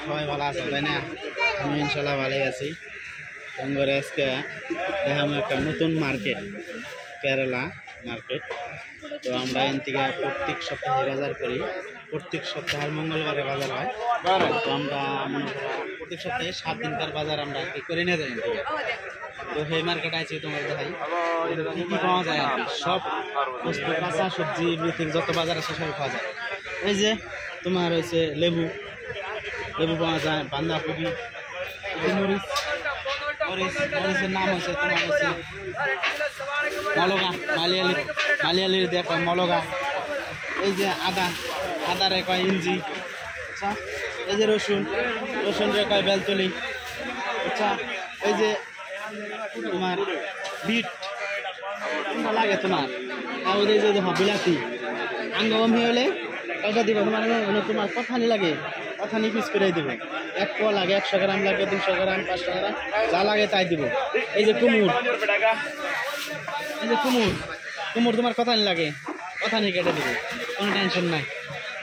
সবাই ভালো আছে তাই না? আমি ইনশাল্লাহ ভালোই আছি। করে আজকে দেখাম একটা নতুন মার্কেট, কেরালা মার্কেট। তো আমরা এখান থেকে প্রত্যেক সপ্তাহে বাজার করি, প্রত্যেক সপ্তাহের মঙ্গলবারে বাজার হয়। তো আমরা মনে করি প্রত্যেক সপ্তাহে 7 দিনকার বাজার আমরা করে নিয়ে যাই এখান থেকে। তো সেই মার্কেট আছে তোমার দেখাই কী কী পাওয়া যায় আর কি, সব বস্তু কাঁচা সবজি বৃত্তির যত বাজার আছে সব পাওয়া যায়। এই যে তোমার হচ্ছে লেবু পাওয়া যায়, বাঁধাকপি, মরিচ, মরিচের নাম হচ্ছে তোমার হচ্ছে মলগা, মালিয়ালির দিয়ে কয় মলগা। এই যে আদারে কয় ইঞ্জি। আচ্ছা, এই যে রসুনরে কয় বেলতলি। আচ্ছা, এই যে তোমার বিট কোনটা লাগে তোমার, আর ওই যে বিলাতি আঙ্গমি হলে কয়টা দিব তোমার, তোমার কথানি লাগে, কথানি পিস করে দেবো। 1 পোয়া লাগে, 100 গ্রাম লাগে, 200 গ্রাম, 500 গ্রাম, যা লাগে তাই দিব। এই যে কুমুর, কুমুর তোমার কথানি লাগে, কথানি কেটে দেবো, কোনো টেনশন নাই।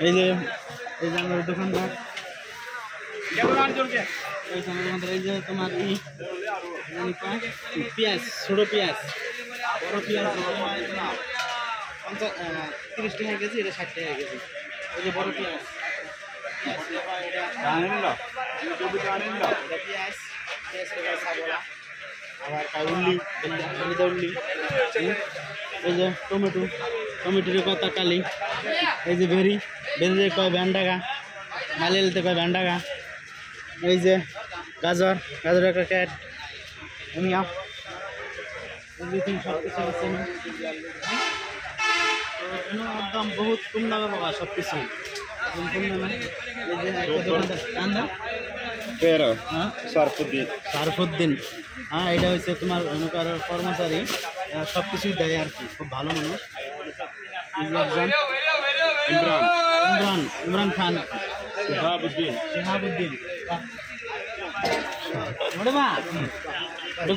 এই যে আমার দোকানদার, এই যে তোমার পেঁয়াজ, ছোটো পেঁয়াজ, বড় পেঁয়াজ 30 টাকা কেজি, এটা 60 টাকা কেজি। এই যে বড় পেঁয়াজ, আবার উল্লি, এই যে টমেটোর কথা কালি, এই যে বেরিয়ে কয় ভ্যান্ডাগা, মালিয়ালিতে কয় ভ্যান্ডাগা। এই যে গাজর একটা ক্যাট, একদম বহুত কম দামে পাবা সব কিছু। সারফুদ্দিন, হ্যাঁ, এটা হচ্ছে তোমার অনুকার কর্মচারী, সব কিছুই দেয় আর কি, খুব ভালো মানুষ। ইমরান খান, শিহাবুদ্দিন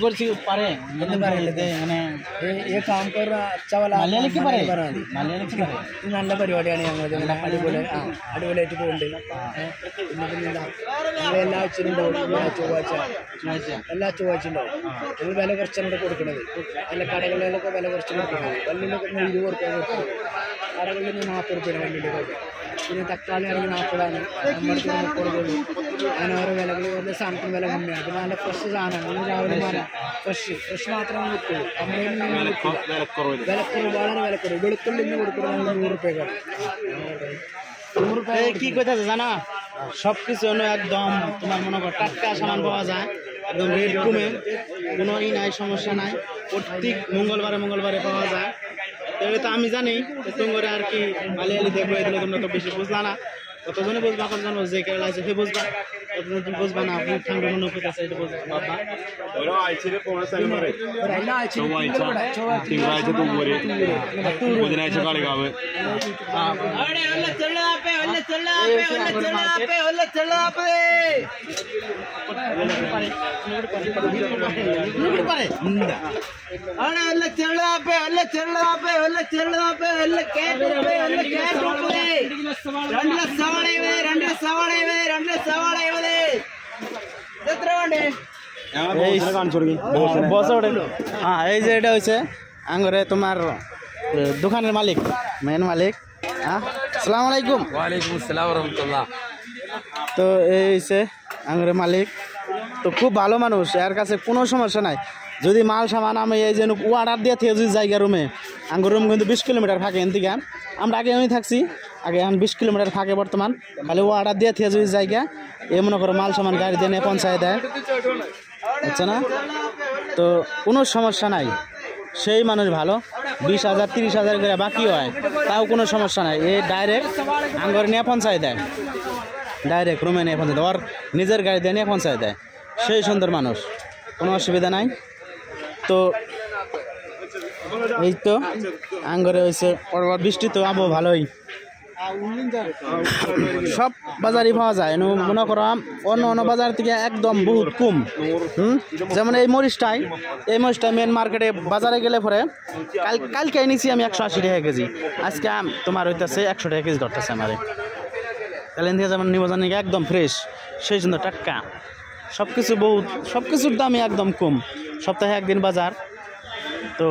करছি পারে মানে ये काम कर रहा अच्छा वाला മലയാളിക്ക് പറയും, മലയാളിക്ക് പറയും. നല്ല പരിപാടിയാണ് ഞങ്ങൾ അടിപൊളിയായിട്ട് പോകുന്നുണ്ട്. ഞങ്ങൾ എല്ലാ ആഴ്ചയിലും ഉണ്ടാവും, ചൊവ്വാഴ്ച എല്ലാ ചൊവ്വാഴ്ച ഉണ്ടാവും. ഞങ്ങൾ വില കുറച്ചാണ് ഇവിടെ കൊടുക്കുന്നത്. നല്ല കടകളിലൊക്കെ വില കുറച്ച് കൊടുക്കുന്നത്. വല്ലിലൊക്കെ 20 രൂപ കൊടുക്കുന്നത്, കടകളിൽ 40 രൂപയാണ് വല്ലിലൊക്കെ. പിന്നെ തക്കാളി ആണെങ്കിൽ 40ആണ്, നമ്മുടെ 30 രൂപ. അങ്ങനെ ഓരോ വിലകൾ, ഓരോ സാധനത്തിന് വില കമ്മിയാണ്. പിന്നെ നല്ല ഫ്രഷ് സാധനമാണ്, രാവിലെ ഫ്രഷ് മാത്രമേ വിൽക്കുള്ളൂ. വിലക്കുറവ്, വളരെ വിലക്കുറവ്. വെളുത്തുള്ളി ഇന്ന് കൊടുക്കുന്നത് 100 രൂപയ്ക്കാണ്. 100 রুপিয়া কি কইতাছে জানা, সব কিছু একদম তোমার মনে করো টাটকা সামান পাওয়া যায়, একদম রেট কমে, কোনো নাই, সমস্যা নাই। প্রত্যেক মঙ্গলবারে পাওয়া যায়। তাহলে তো আমি জানি তোমার আর কি মালিয়ালি দেখবো, এগুলো তোমরা তো বেশি বুঝলা না, কতজনে বুঝবা, কতজন যে কেরালা আছে সে বুঝবা, কতজন তুমি বুঝবা না, আপনি ঠান্ডা মনে করতেছে এটা বুঝবা। হ্যাঁ, এই যে এটা হচ্ছে আঙ্গরে তোমার দোকানের মালিক, মেন মালিক। হ্যাঁ, আসসালামু আলাইকুম। ওয়ালাইকুম আসসালাম ওয়া রাহমাতুল্লাহ। তো এই হচ্ছে আঙ্গরে মালিক, তো খুব ভালো মানুষ, এর কাছে কোনো সমস্যা নাই। যদি মাল সামান আমি এই যে অর্ডার দিয়ে থেকে যদি জায়গা রুমে, আঙ্গুর রুম কিন্তু 20 কিলোমিটার থাকে এন থেকে। আমরা আগে আমি থাকছি, আগে এখন 20 কিলোমিটার থাকে বর্তমান। খালি অর্ডার দিয়ে থেকে যদি জায়গা এ মনে করো মাল সামান গাড়ি দিয়ে পৌঁছায় দেয়, বুঝছে না? তো কোনো সমস্যা নাই, সেই মানুষ ভালো। 20,000 30,000 করে বাকি হয়, তাও কোনো সমস্যা নাই। এ ডাইরেক্ট আঙ্গুরে নিয়ে পৌঁছায় দেয়, ডাইরেক্ট রুমে নিয়ে পৌঁছায় দেয়, ওর নিজের গাড়ি দিয়ে নিয়ে পৌঁছায় দেয়। সেই সুন্দর মানুষ, কোনো অসুবিধা নাই। তো এই তো আঙ্গুরে হয়েছে বৃষ্টি, তো আবহাওয়া ভালোই, সব বাজারই পাওয়া যায়। মনে করো অন্য বাজার থেকে একদম বহুত কম। যেমন এই মরিচটাই মেন মার্কেটে বাজারে গেলে পরে কালকে নিয়েছি আমি 180 টাকা কেজি, আজকে তোমার হইতেছে 100 টাকা কেজি ধরতেছে আমার। তাহলে থেকে যেমন নিব জানি একদম ফ্রেশ সেই জন্য টাটকা সব কিছু বহুত সব কিছুর দামই একদম কম সপ্তাহে একদিন বাজার তো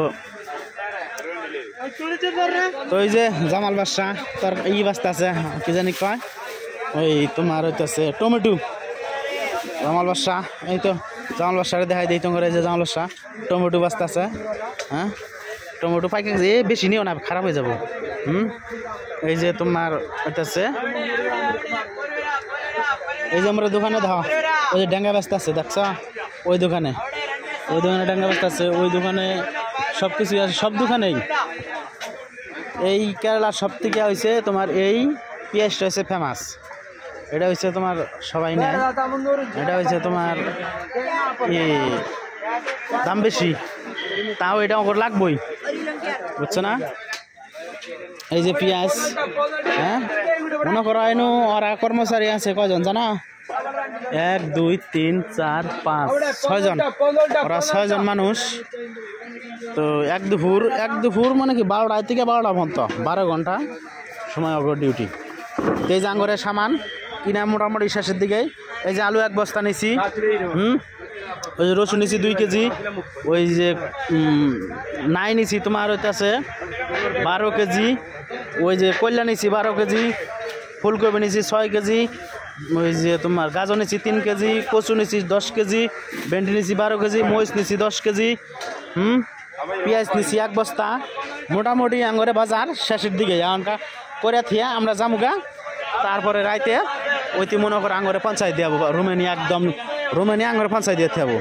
তো ওই যে জামাল বাদশা তার বাস্তা আছে কি জানি কয় ওই তোমার হইতেছে টমেটো জামাল বাদশা এই তো জামাল বাদশারে দেখাই দিই তোমার এই যে জামাল বাদশা টমেটো বাস্তা আছে হ্যাঁ টমেটো পাইকে বেশি নিও না খারাপ হয়ে যাব এই যে তোমার হইতেছে এই যে আমরা দোকানে দাও ওই যে ডাঙ্গা ব্যস্ত আছে দেখছ ওই দোকানে ডাঙ্গা ব্যস্ত আছে ওই দোকানে সব কিছু আছে সব দোকানেই এই কেরালার সব থেকে হয়েছে তোমার এই পেঁয়াজটা হচ্ছে ফেমাস এটা হচ্ছে তোমার সবাই নেয় এটা হচ্ছে তোমার দাম বেশি তাও এটা ওপর লাগবই বুঝছো না এই যে পেঁয়াজ হ্যাঁ মনে করো এনু ওরা কর্মচারী আছে কয়জন জানা 1 2 3 4 5 6 জন ওরা 6 জন মানুষ তো এক দুপুর মানে কি 12টা থেকে 12টা পর্যন্ত 12 ঘন্টা সময় অগ্র ডিউটি এই যে আঙ্গরের সামান কিনা মোটামুটি শেষের দিকে এই যে আলু 1 বস্তা নিছি ওই যে রসুন নিছি 2 কেজি ওই যে নাই নিছি তোমার হইতেছে 12 কেজি ওই যে কল্যাণ নিছি 12 কেজি ফুলকপি নিছি 6 কেজি ওই যে তোমার গাজর নিছি 3 কেজি কচু নিছি 10 কেজি ভেন্ডি নিছি 12 কেজি মরিচ নিছি 10 কেজি পেঁয়াজ নিছি 1 বস্তা মোটামুটি আঙ্গরে বাজার শেষের দিকে এখনটা করে থিয়া আমরা জামুগা তারপরে রাইতে ওইটি মনে করে আঙ্গরে পঞ্চায়েত দিয়ে যাবো রুমে নিয়ে একদম রুমে নিয়ে আঙ্গরে পঞ্চায়েত দিয়ে যাবো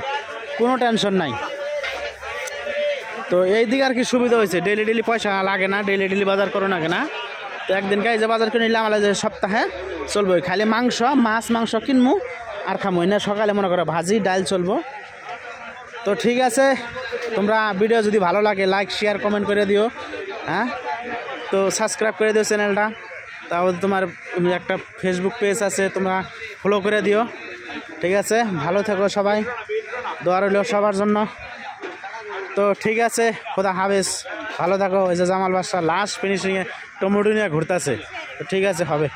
কোনো টেনশন নাই তো এই দিকে আর কি সুবিধা হয়েছে ডেলি পয়সা লাগে না ডেলি বাজার করো না কেনা তো একদিন কাজ বাজার করে নিলাম আমাদের সপ্তাহে চলবো খালি মাংস কিনবো আর খামো না সকালে মনে করো ভাজি ডাল চলবো তো ঠিক আছে তোমরা ভিডিও যদি ভালো লাগে লাইক শেয়ার কমেন্ট করে দিও হ্যাঁ তো সাবস্ক্রাইব করে দিও চ্যানেলটা তাও তোমার একটা ফেসবুক পেজ আছে তোমরা ফলো করে দিও ঠিক আছে ভালো থেকো সবাই দোয়া রইল সবার জন্য তো ঠিক আছে খোদা হাফেজ ভালো থাকো ওই যে জামাল বাদশা লাস্ট ফিনিশিংয়ে টমেটো নিয়ে ঘুরতেছে তো ঠিক আছে হবে